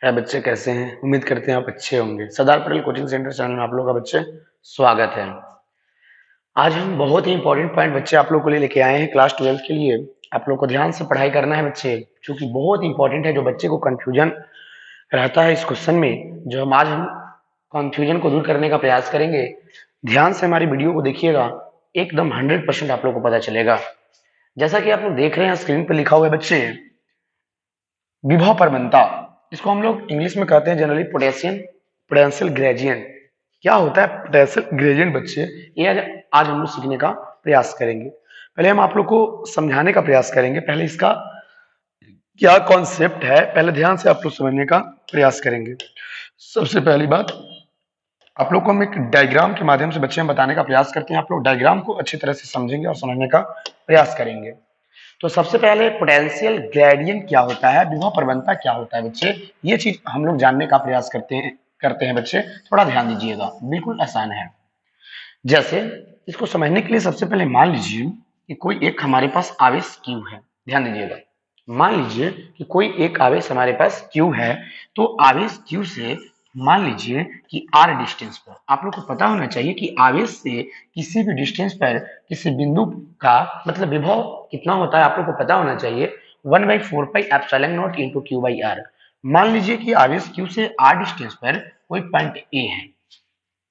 है बच्चे, कैसे हैं? उम्मीद करते हैं आप अच्छे होंगे। Sardar Patel coaching centre channel में आप लोग का बच्चे स्वागत है। आज हम बहुत ही इंपॉर्टेंट पॉइंट बच्चे आप लोग को लिए लेके आए हैं क्लास 12 के लिए। आप लोग को ध्यान से पढ़ाई करना है बच्चे, क्योंकि बहुत इंपॉर्टेंट है। जो बच्चे को कंफ्यूजन रहता है इस क्वेश्चन में, जो आज हम कंफ्यूजन को दूर करने का प्रयास करेंगे। ध्यान से हमारी वीडियो को देखिएगा, एकदम 100% आप लोग को पता चलेगा। जैसा कि आप लोग देख रहे हैं स्क्रीन पर लिखा हुआ है बच्चे, विभव प्रवणता, इसको हम लोग इंग्लिश में कहते हैं जनरली पोटेशियम पोटेंशियल ग्रेडियंट। क्या होता है पोटेंशियल ग्रेडियंट बच्चे, ये आज हम लोग सीखने का प्रयास करेंगे। पहले हम आप लोग को समझाने का प्रयास करेंगे, पहले इसका क्या कॉन्सेप्ट है पहले ध्यान से आप लोग समझने का प्रयास करेंगे। सबसे पहली बात, आप लोग को हम एक डायग्राम के माध्यम से बच्चे हम बताने का प्रयास करते हैं। आप लोग डायग्राम को अच्छी तरह से समझेंगे और समझने का प्रयास करेंगे। तो सबसे पहले पोटेंशियल ग्रेडियंट क्या होता है, विभव प्रवणता क्या होता है बच्चे, ये चीज हम लोग जानने का प्रयास करते हैं बच्चे। थोड़ा ध्यान दीजिएगा, बिल्कुल आसान है। जैसे इसको समझने के लिए सबसे पहले मान लीजिए कि कोई एक हमारे पास आवेश Q है। ध्यान दीजिएगा, मान लीजिए कि कोई एक आवेश हमारे पास Q है। तो आवेश Q से मान लीजिए कि R डिस्टेंस पर, आप लोग को पता होना चाहिए कि आवेश से किसी भी डिस्टेंस पर किसी बिंदु का मतलब विभव कितना होता है, आप लोग को पता होना चाहिए। 1/4πε0 इंटू क्यू बाई आर। मान लीजिए कि आवेश Q से R डिस्टेंस पर कोई पॉइंट A है।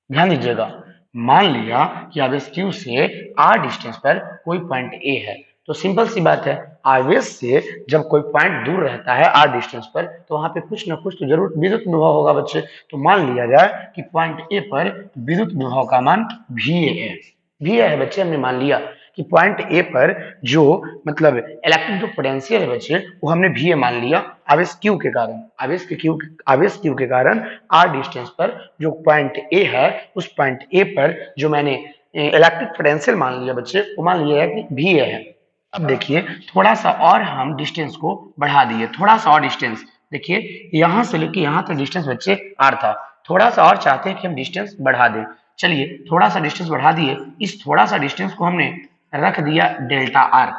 ध्यान दीजिएगा, मान लिया कि आवेश Q से R डिस्टेंस पर कोई पॉइंट A है। तो सिंपल सी बात है, आवेश से जब कोई पॉइंट दूर रहता है R डिस्टेंस पर, तो वहां पे कुछ ना कुछ तो जरूर विद्युत विभव होगा बच्चे। तो मान लिया जाए कि पॉइंट A पर विद्युत विभव का मान VA है। VA है बच्चे, हमने मान लिया कि पॉइंट A पर जो मतलब इलेक्ट्रिक जो पोटेंशियल है बच्चे, वो हमने VA मान लिया आवेश Q के कारण। आवेश Q के कारण R डिस्टेंस पर जो पॉइंट A है, उस पॉइंट A पर जो मैंने इलेक्ट्रिक पोटेंशियल मान लिया बच्चे, वो मान लिया है कि VA है। अब देखिए, थोड़ा सा और हम डिस्टेंस को बढ़ा दिए, थोड़ा सा और डिस्टेंस। देखिए यहां से लेके यहां तक डिस्टेंस बच्चे R था, थोड़ा सा और चाहते हैं कि हम डिस्टेंस बढ़ा दें। चलिए थोड़ा सा डिस्टेंस बढ़ा दिए, इस थोड़ा सा डिस्टेंस को हमने रख दिया डेल्टा आर।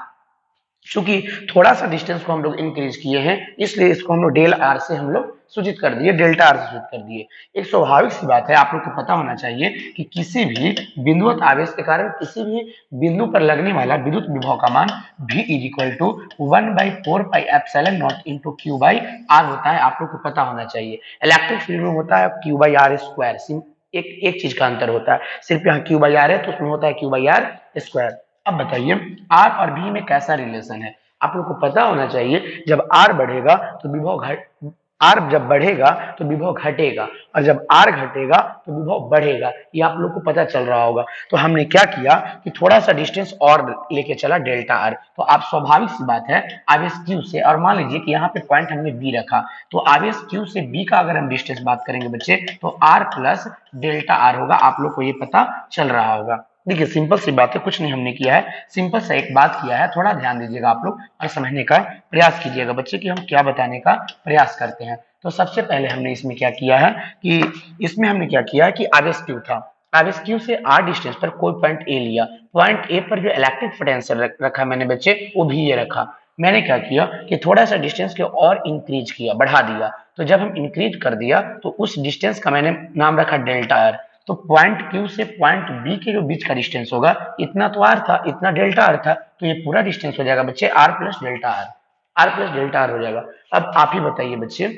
चूंकि थोड़ा सा डिस्टेंस को हम लोग इंक्रीज किए हैं, इसलिए इसको हम लोग डेल आर से हम लोग सूचित कर दिए, डेल्टा आर से सूचित कर दिए। एक स्वाभाविक सी बात है, आप लोग को पता होना चाहिए कि किसी भी बिंदुवत आवेश के कारण किसी भी बिंदु पर लगने वाला विद्युत विभव का मान V is equal to 1/4πε0 into q by r होता है। आप लोग को पता होना चाहिए। इलेक्ट्रिक फील्ड में होता है क्यू बाई आर स्क्वायर, एक चीज का अंतर होता है, सिर्फ यहाँ क्यू बाई आर है तो उसमें होता है क्यू बाई आर स्क्वायर। अब बताइए आर और बी में कैसा रिलेशन है, आप लोग को पता होना चाहिए। जब आर बढ़ेगा तो विभव घट आर जब बढ़ेगा तो विभव घटेगा, और जब आर घटेगा तो विभव बढ़ेगा। ये आप लोग को पता चल रहा होगा। तो हमने क्या किया कि थोड़ा सा डिस्टेंस और लेके चला डेल्टा आर। तो आप स्वाभाविक सी बात है, आवेश क्यू से, और मान लीजिए कि यहाँ पे पॉइंट हमने बी रखा, तो आवेश क्यू से बी का अगर हम डिस्टेंस बात करेंगे बच्चे, तो आर प्लस डेल्टा आर होगा। आप लोग को ये पता चल रहा होगा। देखिए सिंपल सी बात है, कुछ नहीं हमने किया है, सिंपल सा एक बात किया है। थोड़ा ध्यान दीजिएगा आप लोग और समझने का प्रयास कीजिएगा बच्चे कि हम क्या बताने का प्रयास करते हैं। तो सबसे पहले हमने इसमें क्या किया है कि इसमें हमने क्या किया है कि आवेश क्यू था, आवेश क्यू से आर डिस्टेंस पर कोई पॉइंट ए लिया। पॉइंट ए पर जो इलेक्ट्रिक पोटेंशियल रखा मैंने बच्चे, वो भी ये रखा। मैंने क्या किया कि थोड़ा सा डिस्टेंस को और इंक्रीज किया, बढ़ा दिया। तो जब हम इंक्रीज कर दिया तो उस डिस्टेंस का मैंने नाम रखा डेल्टा आर। तो पॉइंट क्यू से पॉइंट बी के जो बीच का डिस्टेंस होगा, इतना तो आर था, इतना डेल्टा आर था, तो ये पूरा डिस्टेंस हो जाएगा बच्चे R plus delta R. R plus delta R हो जाएगा। अब आप ही बताइए बच्चे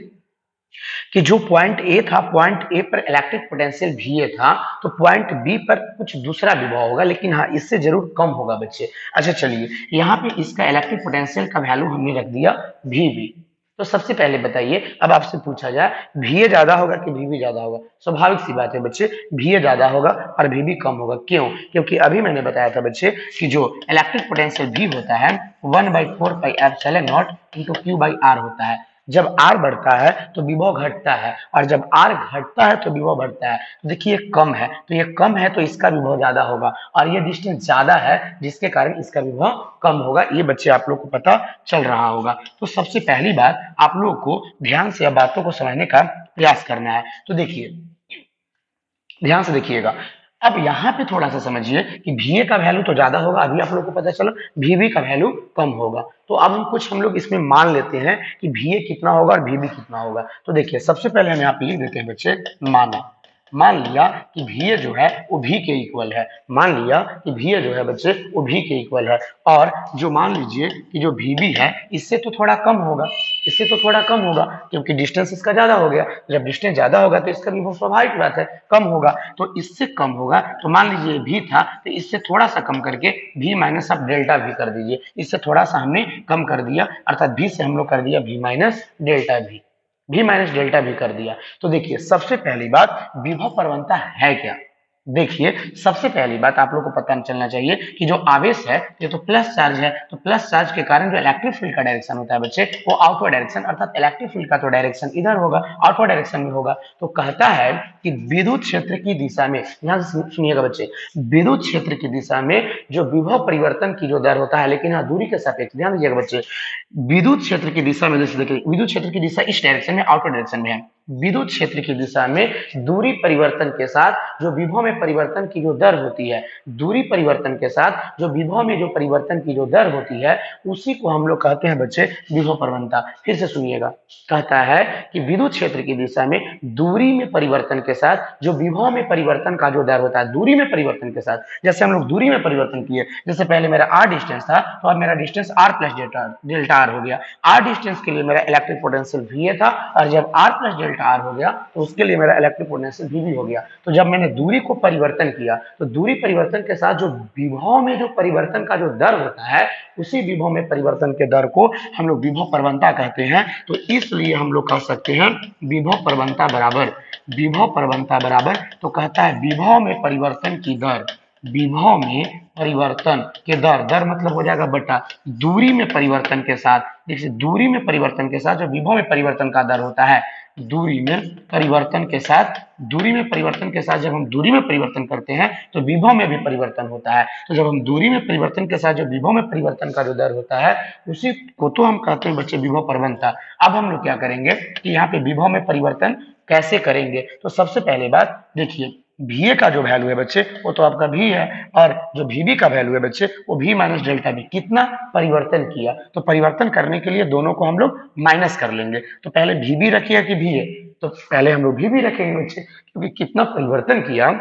कि जो पॉइंट ए था, पॉइंट ए पर इलेक्ट्रिक पोटेंशियल VA था, तो पॉइंट बी पर कुछ दूसरा विभव होगा, लेकिन हाँ इससे जरूर कम होगा बच्चे। अच्छा चलिए, यहाँ पे इसका इलेक्ट्रिक पोटेंशियल का वैल्यू हमने रख दिया VB। तो सबसे पहले बताइए, अब आपसे पूछा जाए VA ज्यादा होगा कि VB ज्यादा होगा? स्वाभाविक सी बात है बच्चे, VA ज्यादा होगा और VB कम होगा। क्यों? क्योंकि अभी मैंने बताया था बच्चे कि जो इलेक्ट्रिक पोटेंशियल V होता है 1/4πε0 इंटू क्यू बाई आर होता है। जब R बढ़ता है तो विभव घटता है, और जब R घटता है तो विभव बढ़ता है। तो देखिए कम है, तो ये कम है तो इसका विभव ज्यादा होगा, और ये डिस्टेंस ज्यादा है जिसके कारण इसका विभव कम होगा। ये बच्चे आप लोग को पता चल रहा होगा। तो सबसे पहली बात, आप लोग को ध्यान से बातों को समझने का प्रयास करना है। तो देखिए ध्यान से देखिएगा, अब यहाँ पे थोड़ा सा समझिए कि VA का वैल्यू तो ज्यादा होगा, अभी आप लोग को पता चला VB का वैल्यू कम होगा। तो अब हम लोग इसमें मान लेते हैं कि VA कितना होगा और VB कितना होगा। तो देखिए सबसे पहले हम यहाँ पे लिख देते हैं बच्चे माना। मान लिया कि VA जो है वो V के इक्वल है, मान लिया कि VA जो है बच्चे वो V के इक्वल है, और जो मान लीजिए कि जो VB है इससे तो थोड़ा कम होगा, इससे तो थोड़ा कम होगा क्योंकि डिस्टेंस इसका ज्यादा हो गया। जब डिस्टेंस ज्यादा होगा तो इसका भी बहुत स्वाभाविक बात है कम होगा। तो इससे कम होगा, तो मान लीजिए V था तो इससे थोड़ा सा कम करके V माइनस आप डेल्टा V कर दीजिए। इससे थोड़ा सा हमने कम कर दिया, अर्थात V से हम लोग कर दिया V माइनस डेल्टा V, भी माइनस डेल्टा भी कर दिया। तो देखिए सबसे पहली बात विभव प्रवणता है क्या। देखिए सबसे पहली बात आप लोग को पता चलना चाहिए कि जो आवेश है ये तो प्लस चार्ज है, तो प्लस चार्ज के कारण जो इलेक्ट्रिक फील्ड का डायरेक्शन होता है बच्चे वो आउटवर्ड डायरेक्शन, अर्थात इलेक्ट्रिक फील्ड का तो डायरेक्शन इधर होगा, आउटवर्ड डायरेक्शन में होगा। तो कहता है कि विद्युत क्षेत्र की दिशा में, ध्यान से सुनिएगा बच्चे, विद्युत क्षेत्र की दिशा में जो विभव परिवर्तन की जो दर होता है, लेकिन यहाँ दूरी के सापेक्ष, ध्यान दीजिएगा बच्चे, विद्युत क्षेत्र की दिशा में, जैसे देखिए विद्युत क्षेत्र की दिशा इस डायरेक्शन में आउटवर्ड डायरेक्शन में है, विद्युत क्षेत्र की दिशा में दूरी परिवर्तन के साथ जो विभव में परिवर्तन की जो दर होती है, दूरी परिवर्तन के साथ जो विभव में जो परिवर्तन की जो दर होती है उसी को हम लोग कहते हैं बच्चे विभव प्रवणता। फिर से सुनिएगा, कहता है कि विद्युत क्षेत्र की दिशा में दूरी में परिवर्तन के साथ जो विभव में परिवर्तन का जो दर होता है, दूरी में परिवर्तन के साथ, जैसे हम लोग दूरी में परिवर्तन किए, जैसे पहले मेरा r डिस्टेंस था तो अब मेरा distance r plus delta r हो गया। r डिस्टेंस के लिए मेरा इलेक्ट्रिक पोटेंशियल VA था, और जब r प्लस डेल्टा r हो गया तो उसके लिए मेरा इलेक्ट्रिक पोटेंशियल VB हो गया। तो जब मैंने दूरी को परिवर्तन किया तो दूरी परिवर्तन के साथ जो विभव में जो परिवर्तन का जो दर होता है उसी विभव में परिवर्तन के दर को हम लोग विभव प्रवणता कहते हैं। तो इसलिए हम लोग कह सकते हैं विभव प्रवणता बराबर, विभव प्रवणता बराबर, तो कहता है विभव में परिवर्तन की दर, विभव में परिवर्तन के दर, दर मतलब हो जाएगा बटा दूरी में परिवर्तन के साथ। देखिए दूरी में परिवर्तन के साथ जो विभव में परिवर्तन का दर होता है, दूरी में परिवर्तन के साथ, दूरी में परिवर्तन के साथ जब हम दूरी में परिवर्तन करते हैं तो विभव में भी परिवर्तन होता है। तो जब हम दूरी में परिवर्तन के साथ जो विभव में परिवर्तन का जो दर होता है उसी को तो हम कहते हैं बच्चे विभव प्रवणता। अब हम लोग क्या करेंगे कि यहाँ पे विभव में परिवर्तन कैसे करेंगे। तो सबसे पहले बात देखिए, VA का जो वैल्यू है बच्चे वो तो आपका V है, और जो VB का वैल्यू है बच्चे वो V माइनस डेल्टा V, कितना परिवर्तन किया। तो परिवर्तन करने के लिए दोनों को हम लोग माइनस कर लेंगे। तो पहले VB रखिए कि VA, तो पहले हम लोग VB रखेंगे बच्चे, क्योंकि कितना परिवर्तन किया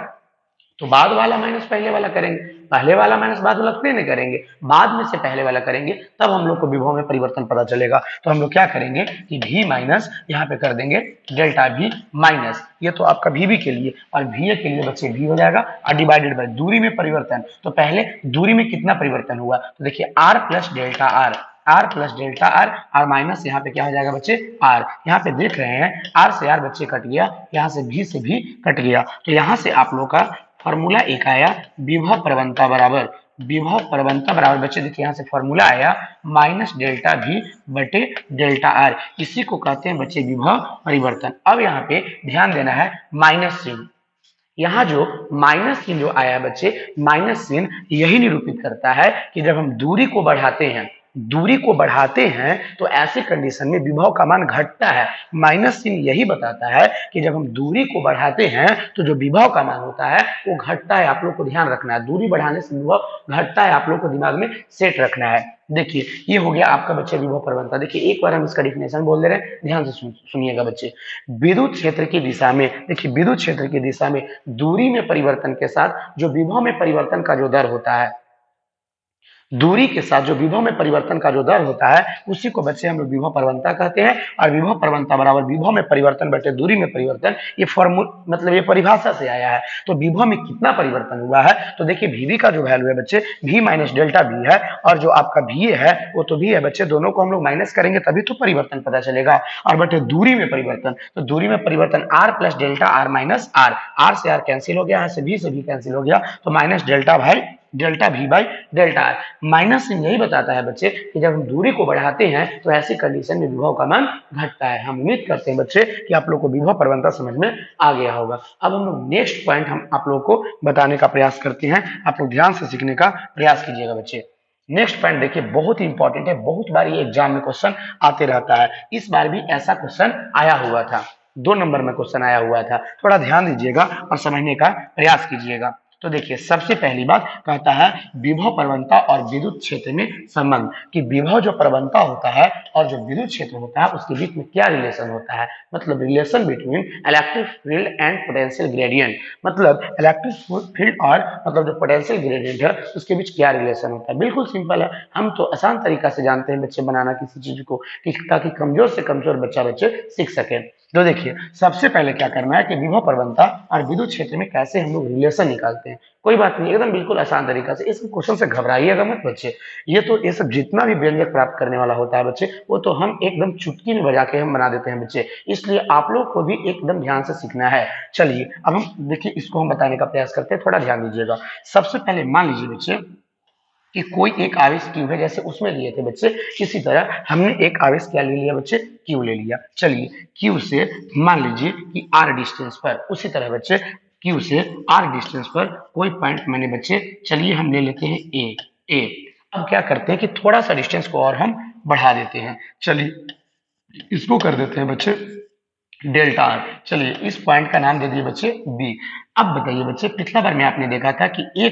तो बाद वाला माइनस पहले वाला करेंगे, पहले वाला माइनस बाद वाला थोड़ी नहीं करेंगे, बाद में से पहले वाला करेंगे, तब हम लोग को विभव में परिवर्तन पता चलेगा। तो हम लोग क्या करेंगे कि V माइनस यहाँ पे कर देंगे डेल्टा V माइनस, ये तो आपका VB के लिए, और VA के लिए बच्चे V हो जाएगा, और डिवाइडेड बाय दूरी में परिवर्तन। तो पहले दूरी में कितना परिवर्तन हुआ, तो देखिए R plus delta R, R plus delta R, और माइनस यहाँ पे क्या हो जाएगा बच्चे R, यहाँ पे देख रहे हैं R से R बच्चे कट गया, यहाँ से V से भी कट गया। तो यहाँ से आप लोग का फॉर्मूला एक आया विभव प्रवणता बराबर, विभव प्रवणता बराबर बच्चे देखिए यहाँ से फॉर्मूला आया माइनस डेल्टा V बटे डेल्टा R, इसी को कहते हैं बच्चे विभव परिवर्तन। अब यहाँ पे ध्यान देना है माइनस चिन्ह, यहाँ जो माइनस चिन्ह जो आया बच्चे, माइनस चिन्ह यही निरूपित करता है कि जब हम दूरी को बढ़ाते हैं, दूरी को बढ़ाते हैं तो ऐसे कंडीशन में विभव का मान घटता है। माइनस चिन्ह यही बताता है कि जब हम दूरी को बढ़ाते हैं तो जो विभव का मान होता है वो घटता है। आप लोग को ध्यान रखना है, दूरी बढ़ाने से विभव घटता है, आप लोग को दिमाग में सेट रखना है। देखिए ये हो गया आपका बच्चे विभव प्रवणता। देखिए एक बार हम इसका डिफिनेशन बोल दे रहे हैं, ध्यान से सुनिएगा बच्चे। विद्युत क्षेत्र की दिशा में, देखिए विद्युत क्षेत्र की दिशा में दूरी में परिवर्तन के साथ जो विभव में परिवर्तन का जो दर होता है, दूरी के साथ जो विभव में परिवर्तन का जो दर होता है उसी को बच्चे हम लोग विभव प्रवणता कहते हैं। और विभव प्रवणता बराबर विभव में परिवर्तन बटे दूरी में परिवर्तन, ये फॉर्मूला मतलब ये परिभाषा से आया है। तो विभव में कितना परिवर्तन हुआ है, तो देखिए VB का जो वैल्यू है बच्चे V माइनस डेल्टा V है, और जो आपका VA है वो तो V है बच्चे, दोनों को हम लोग माइनस करेंगे तभी तो परिवर्तन पता चलेगा। और बटे दूरी में परिवर्तन, तो दूरी में परिवर्तन R plus delta R minus R, R से R कैंसिल हो गया, यहाँ से V से V कैंसिल हो गया, तो माइनस डेल्टा भाई delta V by delta R। Minus चिन्ह यही बताता है बच्चे कि जब हम दूरी को बढ़ाते हैं तो ऐसी कंडीशन में विभव का मान घटता है। हम उम्मीद करते हैं बच्चे कि आप लोग को विभव प्रवणता समझ में आ गया होगा। अब हम लोग नेक्स्ट पॉइंट हम आप लोग को बताने का प्रयास करते हैं, आप लोग ध्यान से सीखने का प्रयास कीजिएगा बच्चे। नेक्स्ट पॉइंट देखिए बहुत ही इंपॉर्टेंट है, बहुत बार ये एग्जाम में क्वेश्चन आते रहता है, इस बार भी ऐसा क्वेश्चन आया हुआ था, 2 नंबर में क्वेश्चन आया हुआ था, थोड़ा ध्यान दीजिएगा और समझने का प्रयास कीजिएगा। तो देखिए सबसे पहली बात कहता है विभव प्रवणता और विद्युत क्षेत्र में संबंध, कि विभव जो प्रवणता होता है और जो विद्युत क्षेत्र होता है उसके बीच में क्या रिलेशन होता है, मतलब relation between electric field and potential gradient, मतलब इलेक्ट्रिक फील्ड और मतलब जो पोटेंशियल ग्रेडियंट है उसके बीच क्या रिलेशन होता है। बिल्कुल सिंपल है, हम तो आसान तरीका से जानते हैं बच्चे बनाना किसी चीज को, कि ताकि कमजोर से कमजोर बच्चे सीख सके। तो देखिए सबसे पहले क्या करना है कि विभव प्रवणता और विद्युत क्षेत्र में कैसे हम लोग रिलेशन निकालते हैं। कोई बात नहीं, एकदम बिल्कुल आसान तरीका से, इस क्वेश्चन से घबराइएगा मत बच्चे। ये सब जितना भी व्यंजक प्राप्त करने वाला होता है बच्चे, वो तो हम एकदम चुटकी में बजा के हम बना देते हैं बच्चे, इसलिए आप लोग को भी एकदम ध्यान से सीखना है। चलिए अब हम देखिए इसको हम बताने का प्रयास करते हैं, थोड़ा ध्यान दीजिएगा। सबसे पहले मान लीजिए बच्चे कि कोई एक आवेश क्यू है, जैसे उसमें लिए थे बच्चे, इसी तरह हमने एक आवेश क्या ले लिया बच्चे, क्यू ले लिया। चलिए क्यू से मान लीजिए कि आर डिस्टेंस पर, उसी तरह बच्चे क्यू से आर डिस्टेंस पर कोई पॉइंट मैंने बच्चे, चलिए हम ले लेते हैं ए। अब क्या करते हैं कि थोड़ा सा डिस्टेंस को और हम बढ़ा देते हैं, चलिए इसको कर देते हैं बच्चे डेल्टा आर। चलिए इस पॉइंट का नाम दे दिए बच्चे बी। अब बताइए बच्चे, पिछला बार में आपने देखा था कि ए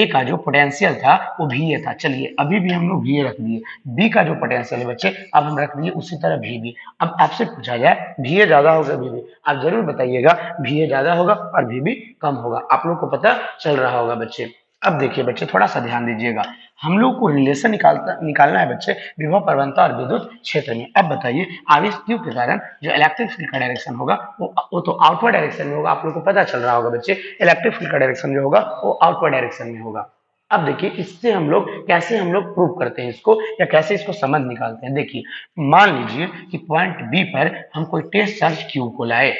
का जो पोटेंशियल था वो वी ए था। चलिए अभी भी हम लोग वी ए रख दिए, बी का जो पोटेंशियल है बच्चे अब हम रख दिए उसी तरह वी बी। अब आपसे पूछा जाए वी ए ज्यादा होगा वी बी, आप जरूर बताइएगा वी ए ज्यादा होगा और वी बी कम होगा, आप लोग को पता चल रहा होगा बच्चे। अब देखिए बच्चे थोड़ा सा ध्यान दीजिएगा, हम लोग को रिलेशन निकालना है बच्चे विभव प्रवणता और विद्युत क्षेत्र में। अब बताइए आवेश क्यू के कारण जो इलेक्ट्रिक फील्ड का डायरेक्शन होगा वो तो आउटवर्ड डायरेक्शन में होगा, आप लोग को पता चल रहा होगा बच्चे, इलेक्ट्रिक फील्ड का डायरेक्शन जो होगा वो आउटवर्ड डायरेक्शन में होगा। अब देखिए इससे हम लोग कैसे हम लोग प्रूव करते हैं इसको, या कैसे इसको समझ निकालते हैं। देखिए मान लीजिए कि पॉइंट बी पर हम कोई टेस्ट चार्ज क्यू को लाए,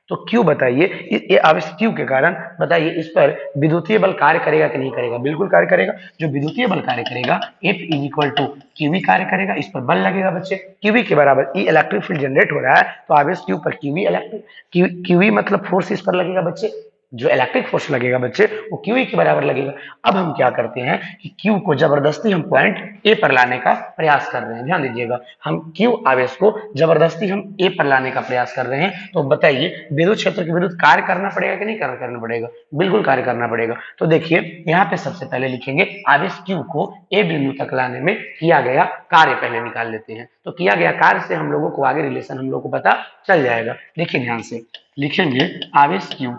तो क्यू बताइए, ये आवेश क्यू के कारण बताइए इस पर विद्युतीय बल कार्य करेगा कि नहीं करेगा, बिल्कुल कार्य करेगा। जो विद्युतीय बल कार्य करेगा F is equal to QV कार्य करेगा, इस पर बल लगेगा बच्चे, क्यूवी के बराबर ई इलेक्ट्रिक फील्ड जनरेट हो रहा है, तो आवेश क्यू पर क्यूवी इलेक्ट्रिक क्यूवी मतलब फोर्स इस पर लगेगा बच्चे, जो इलेक्ट्रिक फोर्स लगेगा बच्चे वो क्यूई के बराबर लगेगा। अब हम क्या करते हैं कि क्यू को जबरदस्ती हम पॉइंट ए पर लाने का प्रयास कर रहे हैं, ध्यान दीजिएगा, हम क्यू आवेश को जबरदस्ती हम ए पर लाने का प्रयास कर रहे हैं। तो बताइए विद्युत क्षेत्र के विरुद्ध कार्य करना पड़ेगा कि नहीं करना पड़ेगा, बिल्कुल कार्य करना पड़ेगा। तो देखिए यहाँ पे सबसे पहले लिखेंगे आवेश क्यू को ए बिंदु तक लाने में किया गया कार्य पहले निकाल लेते हैं, तो किया गया कार्य से हम लोगों को आगे रिलेशन हम लोग को पता चल जाएगा। देखिए ध्यान से लिखेंगे आवेश क्यू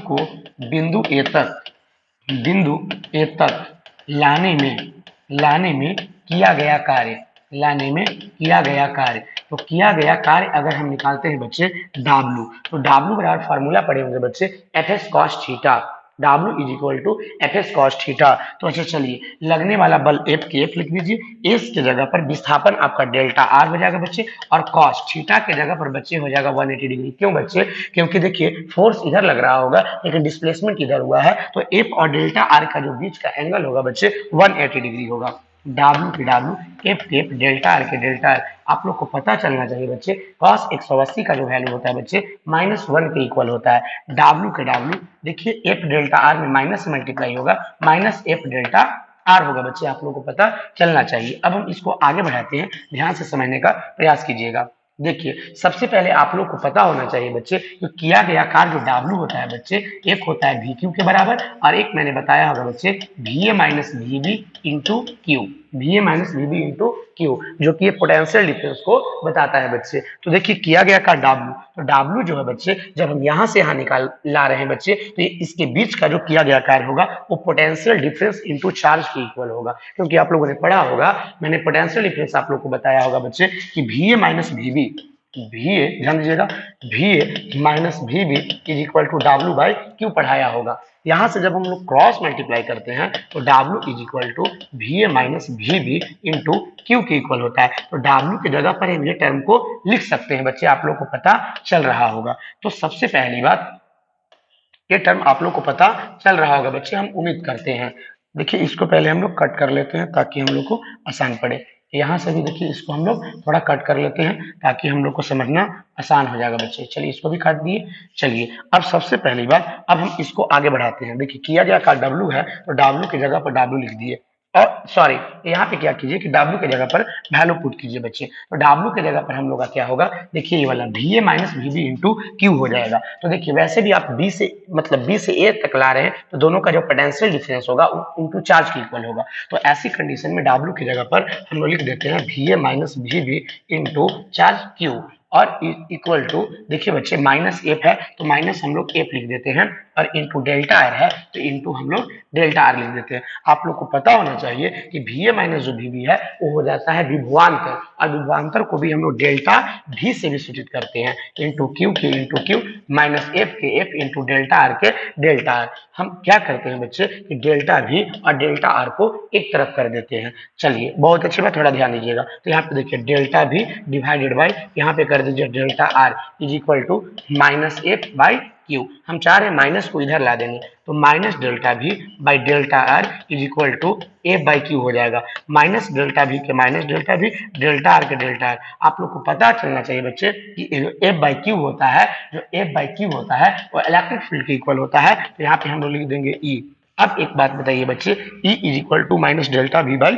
को बिंदु ए तक लाने में किया गया कार्य, तो किया गया कार्य अगर हम निकालते हैं बच्चे W, तो W बराबर फार्मूला पढ़े होंगे बच्चे F S cos theta, W is equal to F S cos theta. तो अच्छा चलिए लगने वाला बल F के F लिख दीजिए, एस के जगह पर विस्थापन आपका डेल्टा R हो जाएगा बच्चे, और कॉस थीटा के जगह पर बच्चे हो जाएगा 180 डिग्री। क्यों बच्चे, क्योंकि देखिए फोर्स इधर लग रहा होगा लेकिन डिस्प्लेसमेंट इधर हुआ है, तो F और डेल्टा R का जो बीच का एंगल होगा बच्चे 180 डिग्री होगा। W के W, F के F, डेल्टा R के डेल्टा R, आप लोग को पता चलना चाहिए बच्चे cos 180 का जो वैल्यू होता है बच्चे -1 के इक्वल होता है। W के W देखिए F डेल्टा R में माइनस से मल्टीप्लाई होगा, -F डेल्टा R होगा बच्चे, आप लोग को पता चलना चाहिए। अब हम इसको आगे बढ़ाते हैं, ध्यान से समझने का प्रयास कीजिएगा। देखिए सबसे पहले आप लोग को पता होना चाहिए बच्चे कि किया गया कार्य जो W होता है बच्चे, एक होता है VQ के बराबर और एक मैंने बताया होगा बच्चे VA minus VB into Q, VA minus VB into Q, जो कि ये पोटेंशियल डिफरेंस को बताता है बच्चे। तो देखिए किया गया कार्य W, तो W जो है बच्चे जब हम यहाँ से यहाँ ला रहे हैं बच्चे, तो ये इसके बीच का जो किया गया कार्य होगा वो पोटेंशियल डिफरेंस इंटू चार्ज के इक्वल होगा, क्योंकि आप लोगों ने पढ़ा होगा, मैंने पोटेंशियल डिफरेंस आप लोग को बताया होगा बच्चे कि VA माइनस VB, ध्यान दीजिएगा, VA minus VB is equal to W by Q पढ़ाया होगा। यहाँ से जब हम लोग क्रॉस मल्टीप्लाई करते हैं तो W is equal to VA minus VB into Q के इक्वल होता है, तो W की जगह पर हम ये टर्म को लिख सकते हैं बच्चे, आप लोग को पता चल रहा होगा। तो सबसे पहली बात ये टर्म आप लोग को पता चल रहा होगा बच्चे, हम उम्मीद करते हैं। देखिए इसको पहले हम लोग कट कर लेते हैं ताकि हम लोग को आसान पड़े, यहाँ से भी देखिए इसको हम लोग थोड़ा कट कर लेते हैं ताकि हम लोग को समझना आसान हो जाएगा बच्चे। चलिए इसको भी काट दिए। चलिए अब सबसे पहली बात, अब हम इसको आगे बढ़ाते हैं। देखिए किया गया कार्य W है तो W की जगह पर W लिख दिए, और सॉरी, यहाँ पे क्या कीजिए कि W की जगह पर वैल्यू पुट कीजिए बच्चे। तो W की जगह पर हम लोग का क्या होगा, देखिए ये वाला VA minus VB into Q हो जाएगा। तो देखिए वैसे भी आप B से मतलब B से A तक ला रहे हैं तो दोनों का जो पोटेंशियल डिफरेंस होगा इंटू चार्ज के इक्वल होगा। तो ऐसी कंडीशन में W की जगह पर हम लोग लिख देते हैं VA minus VB into charge Q और इक्वल टू, देखिए बच्चे माइनस एफ है तो माइनस हम लोग एफ लिख देते हैं और इंटू डेल्टा आर है तो इंटू हम लोग डेल्टा आर लिख देते हैं। आप लोग को पता होना चाहिए कि VA माइनस जो VB है वो हो जाता है विभवांतर, और विभवांतर को भी हम लोग डेल्टा V से भी सूचित करते हैं, इंटू क्यू के इंटू क्यू माइनस एफ के एफ इंटू डेल्टा आर के डेल्टा आर। हम क्या करते हैं बच्चे कि डेल्टा V और डेल्टा आर को एक तरफ कर देते हैं। चलिए बहुत अच्छी बात, थोड़ा ध्यान दीजिएगा। तो यहाँ पे देखिए डेल्टा V डिवाइडेड बाई यहाँ पे कर दीजिए delta R is equal to minus F by Q. हम चाह रहे हैं माइनस को इधर ला देंगे तो minus delta V by delta R is equal to F by Q हो जाएगा। माइनस डेल्टा V के minus delta V, delta R के डेल्टा आर। आप लोग को पता चलना चाहिए बच्चे कि एफ बाई क्यू होता है, जो एफ बाई क्यू होता है वो इलेक्ट्रिक फील्ड के इक्वल होता है। तो यहाँ पे हम लोग लिख देंगे ई। अब एक बात बताइए बच्चे, E is equal to minus delta V by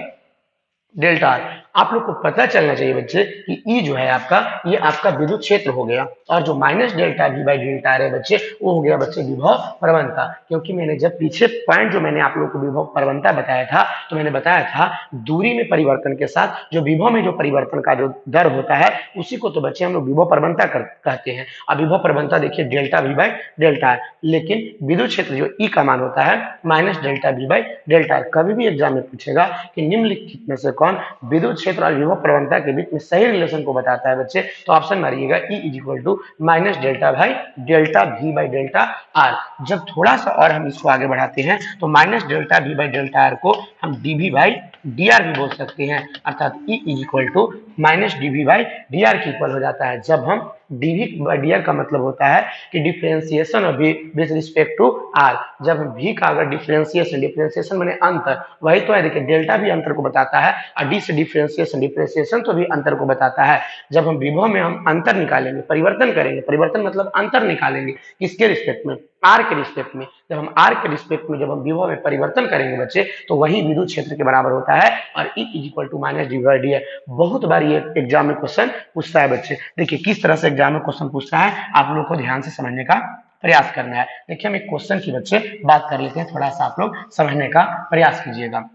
delta R. आप लोग को पता चलना चाहिए बच्चे कि ई जो है आपका, ये आपका विद्युत क्षेत्र हो गया, और जो minus delta V by delta are है बच्चे वो हो गया बच्चे विभव प्रवणता। क्योंकि मैंने जब पीछे पॉइंट जो मैंने आप लोग को विभव प्रवणता बताया था तो मैंने बताया था दूरी में परिवर्तन के साथ जो विभव में जो परिवर्तन का जो दर होता है उसी को तो बच्चे हम लोग विभव प्रवणता कहते हैं। अब विभव प्रवणता देखिए delta V by delta are, लेकिन विद्युत क्षेत्र जो ई का मान होता है minus delta V by delta are. कभी भी एग्जाम में पूछेगा कि निम्नलिखित में से कौन विद्युत क्षेत्र और विभव प्रवणता के बीच में सही रिलेशन को बताता है बच्चे, तो ऑप्शन मारिएगा E is equal to minus delta by delta V by delta r. जब थोड़ा सा और हम इसको आगे बढ़ाते हैं तो minus delta V by delta are को हम dV बाई dr भी बोल सकते हैं, अर्थात E is equal to minus dV by dr के इक्वल हो जाता है। जब हम dV बाई dr का मतलब होता है कि differentiation of V with respect to R। जब V का अगर डिफरेंशिएशन माने अंतर, वही तो है, देखिए डेल्टा भी अंतर को बताता है और D से डिफरेंशिएशन तो भी अंतर को बताता है। जब हम विभव में हम अंतर निकालेंगे, परिवर्तन करेंगे, परिवर्तन मतलब अंतर निकालेंगे किसके रिस्पेक्ट में, R के रिस्पेक्ट में। जब हम R के रिस्पेक्ट में जब हम विभव में परिवर्तन करेंगे बच्चे तो वही विद्युत क्षेत्र के बराबर होता है और E is equal to minus D by D है। बहुत बार ये एग्जाम में क्वेश्चन पूछता है बच्चे। देखिए किस तरह से एग्जाम में क्वेश्चन पूछता है, आप लोग को ध्यान से समझने का प्रयास करना है। देखिए हम एक क्वेश्चन की बच्चे बात कर लेते हैं, थोड़ा सा आप लोग समझने का प्रयास कीजिएगा।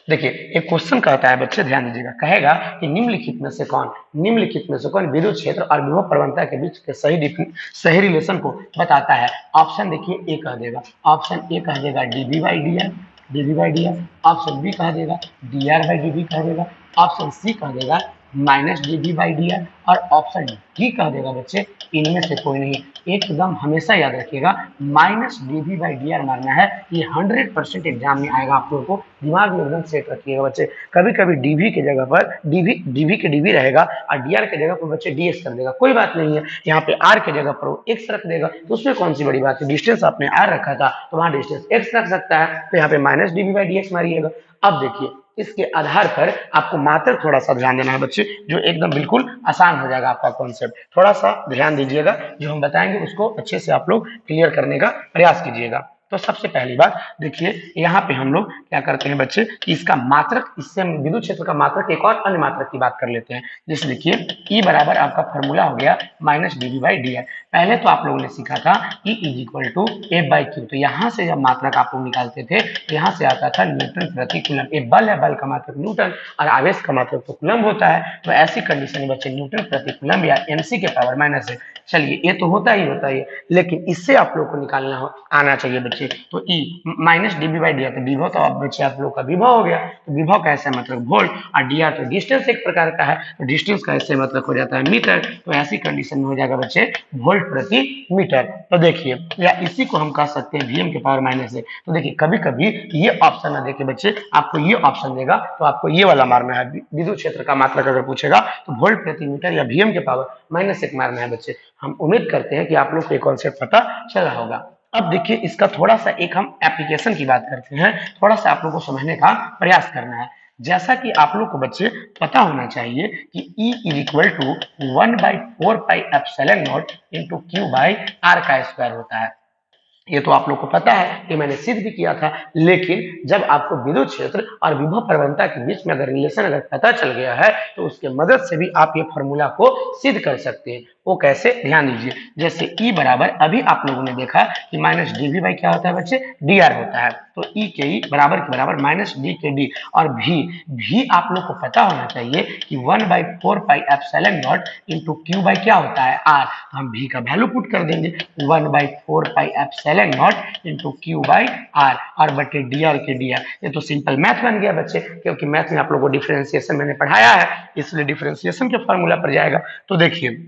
देखिए एक क्वेश्चन कहता है बच्चे, ध्यान दीजिएगा, कहेगा कि निम्नलिखित में से कौन विद्युत क्षेत्र और विभव प्रवणता के बीच के सही रिलेशन को बताता है। ऑप्शन देखिए ए कह देगा, ऑप्शन ए कह देगा D B by D R, D B by D R. Option B कह देगा डी आर बाई डीबी कह देगा। ऑप्शन सी कह देगा minus dB by D R और ऑप्शन डी कह देगा बच्चे इनमें से कोई नहीं। एकदम हमेशा याद रखिएगा minus dB by D R मारना है, ये 100% एग्जाम में आएगा। आप लोगों को दिमाग में एकदम सेट रखिएगा बच्चे। कभी कभी डीबी की जगह पर डीबी के डीबी रहेगा और डी आर की जगह पर बच्चे डीएस कर देगा, कोई बात नहीं है। यहाँ पे आर की जगह पर वो एक्स रख देगा तो उसमें कौन सी बड़ी बात है, डिस्टेंस आपने आर रखा था तो वहां डिस्टेंस एक्स रख सकता है, तो यहाँ पे minus dB by d x मारिएगा। अब देखिए इसके आधार पर आपको मात्र थोड़ा सा ध्यान देना है बच्चे, जो एकदम बिल्कुल आसान हो जाएगा आपका कॉन्सेप्ट। थोड़ा सा ध्यान दीजिएगा, जो हम बताएंगे उसको अच्छे से आप लोग क्लियर करने का प्रयास कीजिएगा। तो सबसे पहली बात देखिए, यहाँ पे हम लोग क्या करते हैं बच्चे कि इसका मात्रक, इससे हम विद्युत क्षेत्र का मात्रक एक और अन्य मात्रक की बात कर लेते हैं। जैसे देखिए E बराबर आपका फॉर्मूला हो गया minus dB by D r. पहले तो आप लोगों ने सीखा था E is equal to F by q. तो यहाँ से जब मात्रक आप लोग निकालते थे तो यहाँ से आता था न्यूटन प्रति कूलम। एक बल है, बल का मात्रक न्यूटन और आवेश का मात्रक तो कूलम होता है। तो ऐसी कंडीशन में बच्चे न्यूटन प्रति कूलम या एमसी के पावर माइनस है। चलिए ये तो होता ही होता है, लेकिन इससे आप लोग को निकालना आना चाहिए बच्चे। तो E minus dB by D R, तो विभव तो अब बच्चे आप लोग का विभव हो गया। तो विभव का ऐसा मतलब वोल्ट और डी आर तो डिस्टेंस एक प्रकार का है, तो डिस्टेंस का ऐसे मतलब हो जाता है मीटर। तो ऐसी कंडीशन में हो जाएगा बच्चे वोल्ट प्रति मीटर। तो देखिए या इसी को हम कह सकते हैं वीएम के पावर माइनस है। तो देखिए कभी कभी ये ऑप्शन ना देके बच्चे आपको ये ऑप्शन देगा तो आपको ये वाला मारना है, विद्युत क्षेत्र का मात्रक अगर पूछेगा तो वोल्ट प्रति मीटर या वीएम के पावर माइनस एक मारना है बच्चे। हम उम्मीद करते हैं कि आप लोग को ये कॉन्सेप्ट पता चल रहा होगा। अब देखिए इसका थोड़ा सा एक हम एप्लीकेशन की बात करते हैं, थोड़ा सा आप लोग को समझने का प्रयास करना है। जैसा कि आप लोग को बच्चे पता होना चाहिए कि E is equal to 1/4 pi epsilon naught into q by r का स्क्वायर होता है। ये तो आप लोग को पता है कि मैंने सिद्ध भी किया था। लेकिन जब आपको विद्युत क्षेत्र और विभव प्रवणता के बीच में अगर रिलेशन अगर पता चल गया है तो उसके मदद से भी आप ये फॉर्मूला को सिद्ध कर सकते हैं। वो कैसे, ध्यान दीजिए। जैसे E बराबर, अभी आप लोगों ने देखा कि माइनस डीवी बाई क्या होता है बच्चे, डी आर होता है। तो E के ई बराबर के बराबर माइनस डी के डी, और भी आप लोग को पता होना चाहिए कि 1/4 pi epsilon naught into q by क्या होता है, आर। तो हम भी का वैल्यू पुट कर देंगे 1/4 pi epsilon naught into q by r, और बटे डी आर के डी आर। ये तो सिंपल मैथ बन गया बच्चे, क्योंकि मैथ में आप लोगों को डिफरेंशिएशन मैंने पढ़ाया है, इसलिए डिफरेंशिएशन के फॉर्मूला पर जाएगा। तो देखिए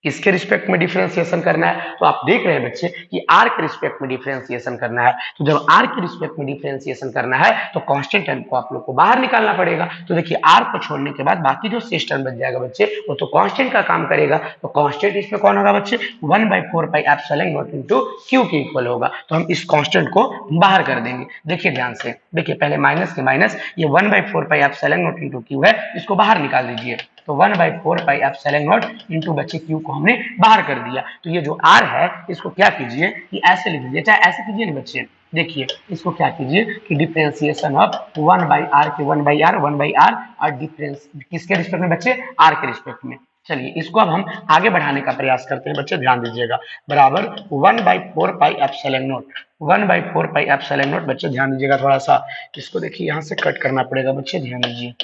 किसके रिस्पेक्ट में डिफरेंशिएशन करना है, तो आप देख रहे हैं बच्चे कि r के रिस्पेक्ट में डिफरेंशिएशन करना है। तो जब r के रिस्पेक्ट में डिफरेंशिएशन करना है तो कांस्टेंट टर्म को आप लोग को बाहर निकालना पड़ेगा। तो देखिए r को छोड़ने के बाद बाकी जो शेष टर्म बच जाएगा बच्चे, वो तो कांस्टेंट का काम करेगा। तो कांस्टेंट इसमें कौन होगा बच्चे, 1/4 pi epsilon not into q के इक्वल होगा। तो हम इस कांस्टेंट को बाहर कर देंगे। देखिए ध्यान से, देखिए पहले माइनस के माइनस, ये 1/4 pi epsilon not into q है, इसको बाहर निकाल दीजिए। तो 1/4 पाई एप्सिलॉन नॉट इंटू बच्चे q को हमने बाहर कर दिया। तो ये जो r है इसको क्या कीजिए कि ऐसे लिख दीजिए, चाहे ऐसे कीजिए ना बच्चे। देखिए इसको क्या कीजिए कि डिफरेंशिएशन ऑफ 1/r के 1/r और डिफरेंस किसके रिस्पेक्ट में बच्चे, r के रिस्पेक्ट में। चलिए इसको अब हम आगे बढ़ाने का प्रयास करते हैं बच्चे, ध्यान दीजिएगा। बराबर 1/4 pi epsilon not, 1/4 pi epsilon not. बच्चे ध्यान दीजिएगा, थोड़ा सा इसको देखिए यहाँ से कट करना पड़ेगा बच्चे, ध्यान दीजिए।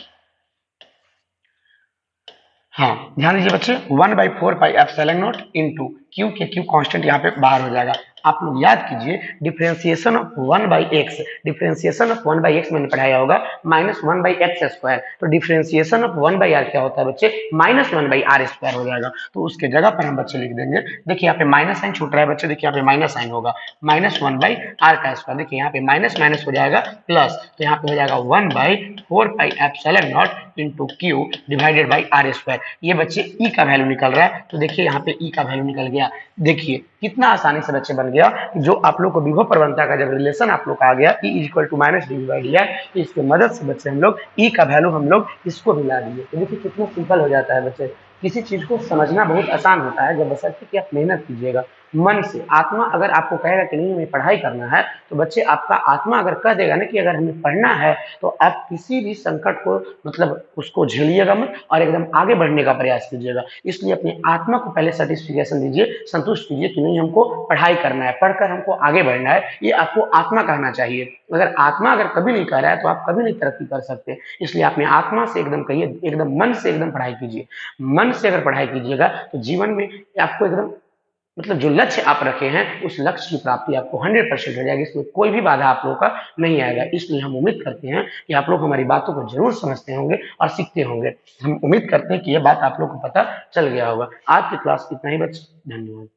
हाँ ध्यान दीजिए बच्चे, 1/4 pi epsilon naught into Q के क्यू कांस्टेंट यहाँ पे बाहर हो जाएगा। आप लोग याद कीजिए differentiation of 1/x, differentiation of 1/x मैंने पढ़ाया होगा माइनस 1/x²। तो डिफरेंशिएशन ऑफ 1/r क्या होता है बच्चे, माइनस 1/r² हो जाएगा। तो उसके जगह पर हम बच्चे लिख देंगे, देखिए यहाँ पे माइनस साइन छूट रहा है बच्चे, देखिए यहाँ पे माइनस साइन होगा, माइनस 1/r²। देखिए यहाँ पे माइनस माइनस हो जाएगा प्लस, तो यहाँ पे हो जाएगा 1/4 pi epsilon naught into Q divided by r²। ये बच्चे ई का वैल्यू निकल रहा है। तो देखिए यहाँ पे ई का वैल्यू निकल गया। देखिए कितना आसानी से बच्चे बन गया, जो आप लोग को विभव प्रवणता का जब रिलेशन आप लोग का आ गया, E equal to minus D by D r, इसके मदद से बच्चे हम लोग ई का वैल्यू हम लोग इसको मिला दिए। तो देखिए कितना सिंपल हो जाता है बच्चे। किसी चीज को समझना बहुत आसान होता है जब बशर्ते कि आप मेहनत कीजिएगा मन से। आत्मा अगर आपको कहेगा कि नहीं हमें पढ़ाई करना है, तो बच्चे आपका आत्मा अगर कह देगा ना कि अगर हमें पढ़ना है, तो आप किसी भी संकट को मतलब उसको झेलिएगा मत और एकदम आगे बढ़ने का प्रयास कीजिएगा। इसलिए अपनी आत्मा को पहले सेटिस्फिकेशन दीजिए, संतुष्ट कीजिए कि नहीं हमको पढ़ाई करना है, पढ़कर हमको आगे बढ़ना है, ये आपको आत्मा कहना चाहिए। अगर आत्मा अगर कभी नहीं कह रहा है तो आप कभी नहीं तरक्की कर सकते। इसलिए अपने आत्मा से एकदम कहिए, एकदम मन से एकदम पढ़ाई कीजिए। मन से अगर पढ़ाई कीजिएगा तो जीवन में आपको एकदम मतलब जो लक्ष्य आप रखे हैं उस लक्ष्य की प्राप्ति आपको 100% हो जाएगी। इसमें कोई भी बाधा आप लोगों का नहीं आएगा। इसलिए हम उम्मीद करते हैं कि आप लोग हमारी बातों को जरूर समझते होंगे और सीखते होंगे। हम उम्मीद करते हैं कि यह बात आप लोग को पता चल गया होगा। आज की क्लास इतना ही बच्चे, धन्यवाद।